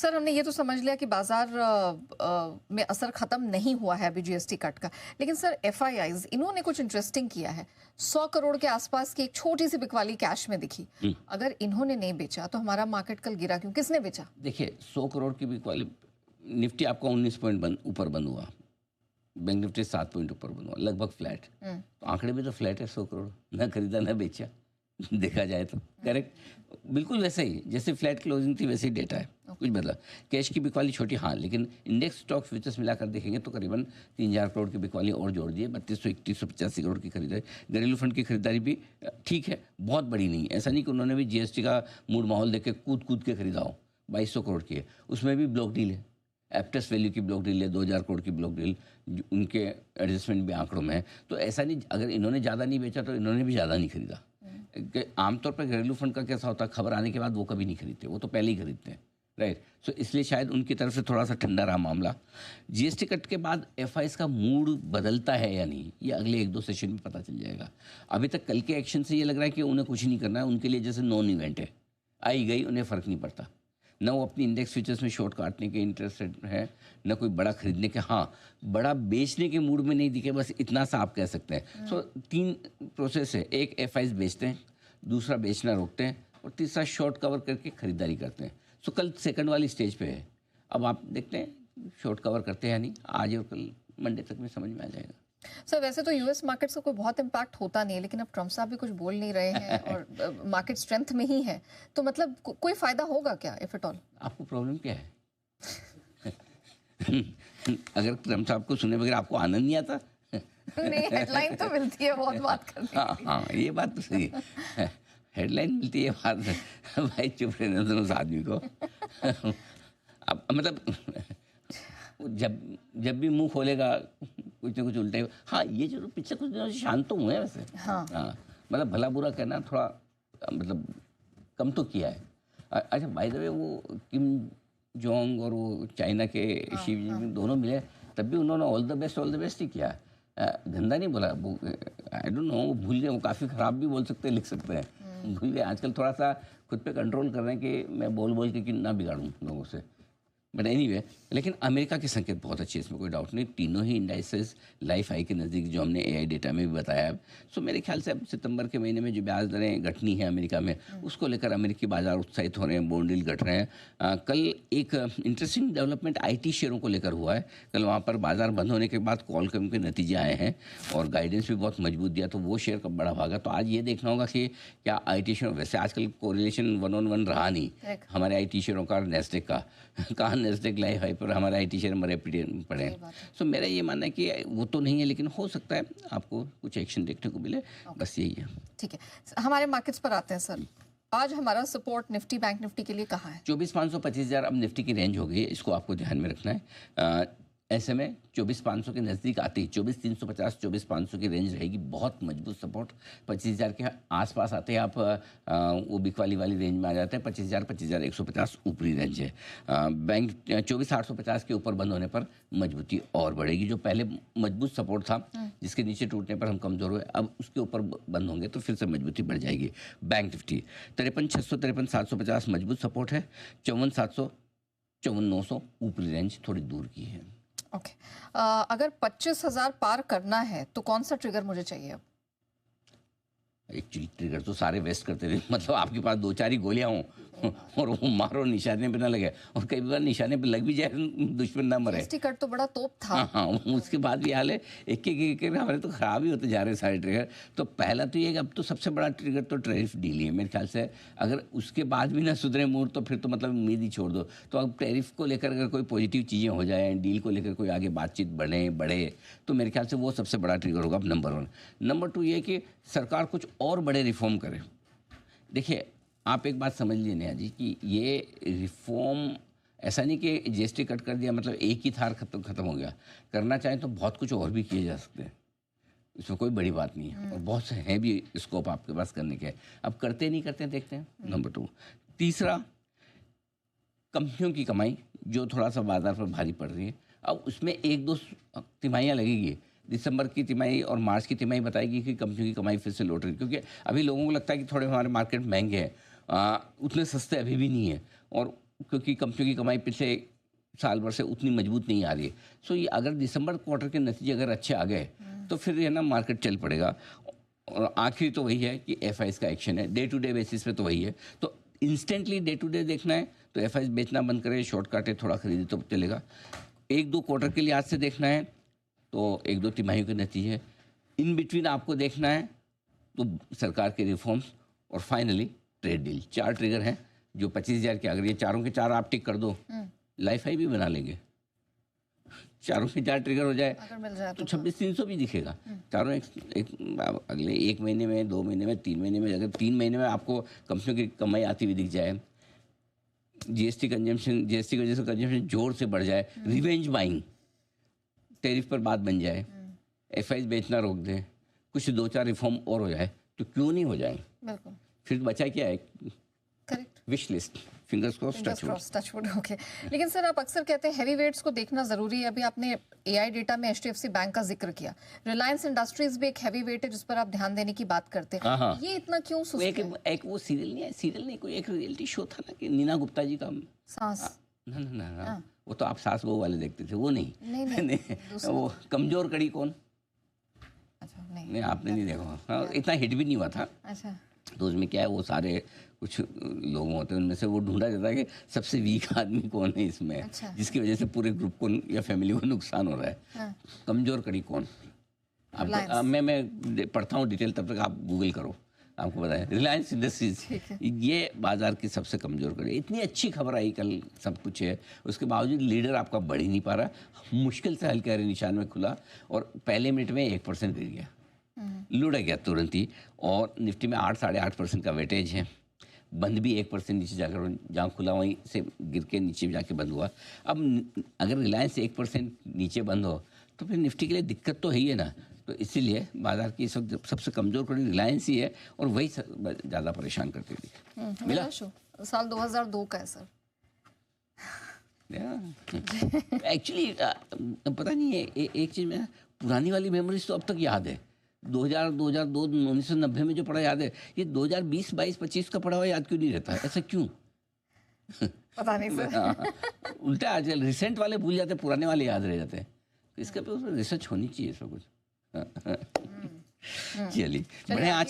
Sir, हमने ये तो समझ लिया कि बाजार में असर खत्म नहीं हुआ है अभी जीएसटी कट का, लेकिन सर एफआईआईज इन्होंने कुछ इंटरेस्टिंग किया है। 100 करोड़ के आसपास की एक छोटी सी बिकवाली कैश में दिखी। अगर इन्होंने नहीं बेचा तो हमारा मार्केट कल गिरा क्यों? किसने बेचा? देखिए 100 करोड़ की बिकवाली, निफ्टी आपका 19 पॉइंट ऊपर बंद हुआ, बैंक निफ्टी 7 पॉइंट ऊपर बंद हुआ, लगभग फ्लैट। तो आंकड़े भी तो फ्लैट है, 100 करोड़ ना खरीदा ना बेचा देखा जाए तो करेक्ट, बिल्कुल वैसे ही जैसे फ्लैट क्लोजिंग थी वैसे ही डेटा है। कुछ बदला, कैश की बिकवाली छोटी हाँ, लेकिन इंडेक्स स्टॉक फ्यूचर्स मिलाकर देखेंगे तो करीबन 3000 करोड़ की बिकवाली और जोड़ दिए, 3200-3185 करोड़ की खरीदारी। घरेलू फंड की खरीदारी भी ठीक है, बहुत बड़ी नहीं, ऐसा नहीं कि उन्होंने भी जीएसटी का मूड माहौल देख के कूद के खरीदा हो। 2200 करोड़ की है, उसमें भी ब्लॉक डील है, एप्टेस वैल्यू की ब्लॉक डील है, 2000 करोड़ की ब्लॉक डील, उनके एडजस्टमेंट भी आंकड़ों में है। तो ऐसा नहीं, अगर इन्होंने ज़्यादा नहीं बेचा तो इन्होंने भी ज़्यादा नहीं खरीदा। आमतौर पर घरेलू फंड का कैसा होता है, खबर आने के बाद वो कभी नहीं खरीदते, वो तो पहले ही खरीदते हैं, राइट। सो इसलिए शायद उनकी तरफ से थोड़ा सा ठंडा रहा मामला। जीएसटी कट के बाद एफआईआईज का मूड बदलता है या नहीं, ये अगले 1-2 सेशन में पता चल जाएगा। अभी तक कल के एक्शन से ये लग रहा है कि उन्हें कुछ नहीं करना है, उनके लिए जैसे नॉन इवेंट है, आई गई उन्हें फ़र्क नहीं पड़ता। न वो अपनी इंडेक्स फ्यूचर्स में शॉर्ट काटने के इंटरेस्टेड है, न कोई बड़ा खरीदने के, हाँ बड़ा बेचने के मूड में नहीं दिखे, बस इतना सा आप कह सकते हैं। सो 3 प्रोसेस है, एक एफआईआईज बेचते हैं, दूसरा बेचना रोकते हैं, और तीसरा शॉर्ट कवर करके खरीदारी करते हैं। सो कल सेकंड वाली स्टेज पे है, अब आप देखते हैं शॉर्ट कवर करते हैं या नहीं, आज और कल मंडे तक में समझ में आ जाएगा। सर वैसे तो यूएस मार्केट्स का कोई बहुत इम्पैक्ट होता नहीं है, लेकिन अब ट्रम्प साहब भी कुछ बोल नहीं रहे हैं और मार्केट स्ट्रेंथ में ही है, तो मतलब कोई फायदा होगा क्या इफ एट ऑल? आपको प्रॉब्लम क्या है? अगर ट्रम्प साहब को सुने बगैर आपको आनंद नहीं आता? नहीं, हेडलाइन तो मिलती है, बहुत बात करते हैं। हाँ, ये बात तो सही है, हेडलाइन मिलती है, बात भाई चुप रहने दो उस आदमी को। अब मतलब जब भी मुंह खोलेगा कुछ ना कुछ उल्टा ही। हाँ, ये जो पिछले कुछ दिनों से शांत तो हुए हैं वैसे। हाँ, मतलब भला बुरा कहना थोड़ा मतलब कम तो किया है। अच्छा, बाय द वे वो किम जोंग और वो चाइना के शी जिनपिंग दोनों मिले, तब भी उन्होंने ऑल द बेस्ट ही किया। गंदा नहीं बोला, वो आई डोंट नो, वो भूल गए, वो काफ़ी ख़राब भी बोल सकते हैं, लिख सकते हैं, भूल गए। आजकल थोड़ा सा खुद पे कंट्रोल कर रहे हैं कि मैं बोल के कि ना बिगाड़ूं लोगों से, बट एनीवे। लेकिन अमेरिका के संकेत बहुत अच्छे, इसमें कोई डाउट नहीं। तीनों ही इंडाइसेस लाइफ हाई के नज़दीक, जो हमने एआई डेटा में भी बताया है। सो मेरे ख्याल से अब सितंबर के महीने में जो ब्याज दरें घटनी है अमेरिका में, उसको लेकर अमेरिकी बाजार उत्साहित हो रहे हैं, बॉन्ड यील्ड घट रहे हैं। कल एक इंटरेस्टिंग डेवलपमेंट आईटी शेयरों को लेकर हुआ है। कल वहाँ पर बाजार बंद होने के बाद कॉलकॉम के नतीजे आए हैं और गाइडेंस भी बहुत मजबूत दिया, तो वो शेयर का बड़ा भागा। तो आज ये देखना होगा कि क्या आईटी शेयर, वैसे आजकल कोरिलेशन 1-on-1 रहा नहीं हमारे आईटी शेयरों का और नेस्डेक का। कहाँ नेस्डेक लाइफ हाई पर, हमारा आईटी शेयर मरे पड़े हैं। सो मेरा ये मानना है कि वो तो नहीं है, लेकिन हो सकता है आपको कुछ एक्शन देखने को मिले, बस यही है। ठीक है, हमारे मार्केट्स पर आते हैं सर। आज हमारा सपोर्ट निफ्टी, बैंक निफ्टी के लिए कहाँ है? 24,500-25,000 अब निफ्टी की रेंज हो गई है, इसको आपको ध्यान में रखना है। ऐसे में 24,500 के नज़दीक आते ही 24,350 24,500 की रेंज रहेगी, बहुत मजबूत सपोर्ट। 25,000 के आसपास आते हैं आप, वो बिकवाली वाली रेंज में आ जाते हैं। 25,000 25,150 ऊपरी रेंज है। बैंक 24,850 के ऊपर बंद होने पर मजबूती और बढ़ेगी। जो पहले मजबूत सपोर्ट था, जिसके नीचे टूटने पर हम कमज़ोर हुए, अब उसके ऊपर बंद होंगे तो फिर से मजबूती बढ़ जाएगी। बैंक निफ्टी 53,600 53,750 मजबूत सपोर्ट है। 54,700 54,900 ऊपरी रेंज थोड़ी दूर की है। ओके, अगर 25,000 पार करना है तो कौन सा ट्रिगर मुझे चाहिए अब? एक्चुअली ट्रिगर तो सारे वेस्ट करते थे, मतलब आपके पास 2-4 ही गोलियां हों और वो मारो, निशाने पे ना लगे, और कई बार निशाने पे लग भी जाए, दुश्मन ना मरे। कट तो बड़ा तोप था। हाँ, उसके बाद भी हाल है, एक हमारे तो ख़राब ही होते जा रहे हैं सारे ट्रिगर। तो पहला तो ये, अब तो सबसे बड़ा ट्रिगर तो टैरिफ डील ही है मेरे ख्याल से। अगर उसके बाद भी ना सुधरे मूड तो फिर तो मतलब उम्मीद ही छोड़ दो। तो अब टैरिफ को लेकर अगर कोई पॉजिटिव चीज़ें हो जाए, डील को लेकर कोई आगे बातचीत बढ़े, तो मेरे ख्याल से वो सबसे बड़ा ट्रिगर होगा, नंबर 1। नंबर 2 ये कि सरकार कुछ और बड़े रिफॉर्म करे। देखिए, आप एक बात समझ लीजिए नेहा जी, कि ये रिफॉर्म ऐसा नहीं कि जीएसटी कट कर दिया मतलब एक ही थार खत्म हो गया। करना चाहें तो बहुत कुछ और भी किए जा सकते हैं, इसमें कोई बड़ी बात नहीं है, और बहुत से हैं भी स्कोप आपके पास करने के। अब करते नहीं करते हैं, देखते हैं। नंबर 2। तीसरा, कंपनियों की कमाई जो थोड़ा सा बाजार पर भारी पड़ रही है, अब उसमें 1-2 तिमाहियाँ लगेगी। दिसंबर की तिमाही और मार्च की तिमाही बताएगी कि कंपनियों की कमाई फिर से लौट रही है, क्योंकि अभी लोगों को लगता है कि थोड़े हमारे मार्केट महंगे हैं, उतने सस्ते अभी भी नहीं है, और क्योंकि कंपनियों की कमाई पिछले साल भर से उतनी मजबूत नहीं आ रही है। सो ये अगर दिसंबर क्वार्टर के नतीजे अगर अच्छे आ गए तो फिर ये ना मार्केट चल पड़ेगा। और आखिरी तो वही है कि एफआईज का एक्शन है, डे टू डे बेसिस पे तो वही है। तो इंस्टेंटली डे टू डे देखना है तो एफआईज बेचना बंद करे, शॉर्ट काटे, थोड़ा खरीदे तो चलेगा। एक दो क्वार्टर के लिहाज से देखना है तो एक दो तिमाही के नतीजे, इन बिटवीन आपको देखना है तो सरकार के रिफॉर्म्स और फाइनली ट्रेड डील। 4 ट्रिगर हैं जो 25,000 के, अगर ये चारों के चार आप टिक कर दो लाइफ हाई भी बना लेंगे। चारों के 4 ट्रिगर हो जाए अगर मिल जाए तो 26,300 भी दिखेगा। चारों अगले 1 महीने में, 2 महीने में, 3 महीने में, अगर 3 महीने में आपको कंपनियों की कमाई आती हुई दिख जाए, जीएसटी की वजह से कंजम्पशन जोर से बढ़ जाए, रिवेंज बाइंग, टैरिफ पर बात बन जाए, एफआईज बेचना रोक दें, कुछ 2-4 रिफॉर्म और हो जाए तो क्यों नहीं हो जाए। बिल्कुल फिर बचा क्या है? Correct, wish list, fingers cross, touchwood. Okay, लेकिन सर आप अक्सर कहते हैं हैवी वेट्स को देखना जरूरी है। अभी आपने एआई डेटा में एचडीएफसी बैंक का जिक्र किया, रिलायंस इंडस्ट्रीज भी एक हैवी वेट है जिस पर आप ध्यान देने की बात करते हैं। हाँ। ये इतना क्यों सुस्त है? एक वो सीरियल नहीं है, सीरियल नहीं, कोई एक रियलिटी शो था ना कि नीना गुप्ता जी का सांस। ना, वो तो आप सास बहू वाले देखते थे, वो नहीं। नहीं, वो कमजोर कड़ी कौन? अच्छा, नहीं आपने नहीं देखा। हाँ, इतना हिट भी नहीं हुआ था। अच्छा, तो उसमें क्या है, वो सारे कुछ लोग होते हैं, उनमें से वो ढूंढा जाता है कि सबसे वीक आदमी कौन है इसमें। अच्छा। जिसकी वजह से पूरे ग्रुप को या फैमिली को नुकसान हो रहा है। हाँ। कमजोर कड़ी कौन? मैं पढ़ता हूँ डिटेल, तब तक आप गूगल करो, आपको बताएं। रिलायंस इंडस्ट्रीज ये बाजार की सबसे कमजोर कड़ी। इतनी अच्छी खबर आई कल, सब कुछ है, उसके बावजूद लीडर आपका बढ़ ही नहीं पा रहा। मुश्किल से हल्के हरे निशान में खुला और पहले मिनट में 1% गिर गया, लुढ़क गया तुरंत ही। और निफ्टी में 8-8.5% का वेटेज है। बंद भी 1% नीचे जाकर, जहाँ खुला वहीं से गिर के नीचे जाके बंद हुआ। अब अगर रिलायंस 1% नीचे बंद हो तो फिर निफ्टी के लिए दिक्कत तो है ही है ना। तो इसीलिए बाजार की इस वक्त सबसे कमज़ोर कड़ी रिलायंस ही है और वही ज़्यादा परेशान करती थी। मिला साल 2002 का है सर। एक्चुअली पता नहीं है, एक चीज़ में पुरानी वाली मेमोरीज तो अब तक याद है। 2002, 1990 में जो पढ़ा याद है, ये 2020, 22, 25 का पढ़ा हुआ याद क्यों नहीं रहता है? ऐसा क्यों? पता नहीं सर। उल्टा आजकल रिसेंट वाले भूल जाते, पुराने वाले याद रह जाते हैं। तो इसके पे उसमें रिसर्च होनी चाहिए सब कुछ। चलिए, बड़े आज